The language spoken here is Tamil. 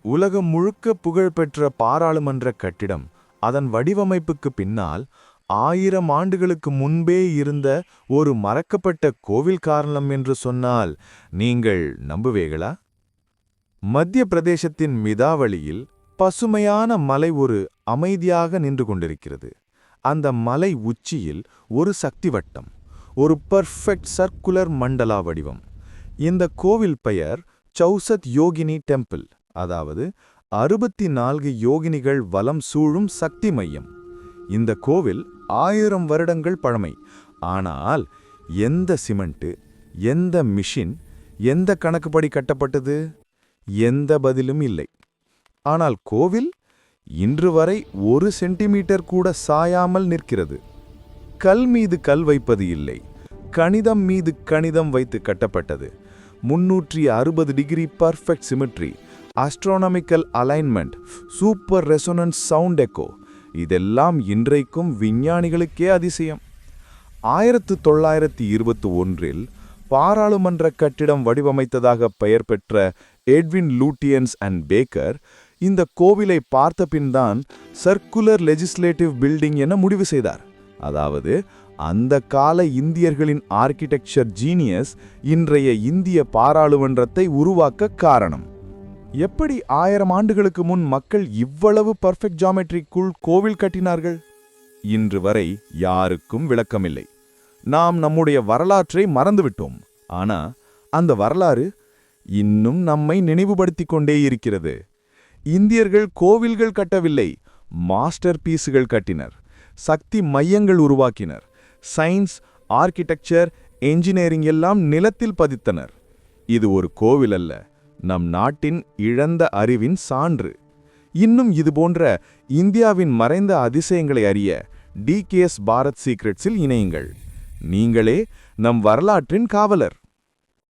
உலகம் முழுக்க புகழ்பெற்ற பாராளுமன்ற கட்டிடம் அதன் வடிவமைப்புக்கு பின்னால் 1000 ஆண்டுகளுக்கு முன்பே இருந்த ஒரு மறக்கப்பட்ட கோவில் காரணம் என்று சொன்னால் நீங்கள் நம்புவீர்களா? மத்திய பிரதேசத்தின் மிதாவளியில் பசுமையான மலை ஒரு அமைதியாக நின்று கொண்டிருக்கிறது. அந்த மலை உச்சியில் ஒரு சக்தி வட்டம், ஒரு பர்ஃபெக்ட் சர்க்குலர் மண்டலா வடிவம். இந்த கோவில் பெயர் சௌசத் யோகினி டெம்பிள், அதாவது 64 யோகினிகள் வலம் சூழும் சக்தி மையம். இந்த கோவில் 1000 வருடங்கள் பழமை. ஆனால் எந்த சிமெண்ட், எந்த மிஷின், எந்த கணக்குப்படி கட்டப்பட்டது? எந்த பதிலும் இல்லை. ஆனால் கோவில் இன்று வரை 1 சென்டிமீட்டர் கூட சாயாமல் நிற்கிறது. கல் மீது கல் வைப்பது இல்லை, கணிதம் மீது கணிதம் வைத்து கட்டப்பட்டது. 360 degree perfect symmetry, astronomical alignment, super resonance sound echo, இதெல்லாம் இன்றைக்கும் விஞ்ஞானிகளுக்கே அதிசயம். 1921இல் பாராளுமன்ற கட்டிடம் வடிவமைத்ததாக பெயர் பெற்ற எட்வின் லூட்டியன்ஸ் அண்ட் பேக்கர் இந்த கோவிலை பார்த்த பின்தான் சர்க்குலர் லெஜிஸ்லேட்டிவ் பில்டிங் என முடிவு செய்தார். அதாவது அந்த கால இந்தியர்களின் ஆர்க்கிடெக்சர் ஜீனியஸ் இன்றைய இந்திய பாராளுமன்றத்தை உருவாக்க காரணம். எப்படி 1000 ஆண்டுகளுக்கு முன் மக்கள் இவ்வளவு பர்ஃபெக்ட் ஜாமெட்ரிக்குள் கோவில் கட்டினார்கள்? இன்று வரை யாருக்கும் விளக்கமில்லை. நாம் நம்முடைய வரலாற்றை மறந்துவிட்டோம். ஆனா அந்த வரலாறு இன்னும் நம்மை நினைவுபடுத்திக் கொண்டே இருக்கிறது. இந்தியர்கள் கோவில்கள் கட்டவில்லை, மாஸ்டர் பீஸுகள் கட்டினர், சக்தி மையங்கள் உருவாக்கினர், சயின்ஸ், ஆர்க்கிடெக்சர், என்ஜினியரிங் எல்லாம் நிலத்தில் பதித்தனர். இது ஒரு கோவில் அல்ல, நம் நாட்டின் இழந்த அறிவின் சான்று. இன்னும் இதுபோன்ற இந்தியாவின் மறைந்த அதிசயங்களை அறிய DKS பாரத் சீக்ரெட்ஸில் இணையுங்கள். நீங்களே நம் வரலாற்றின் காவலர்.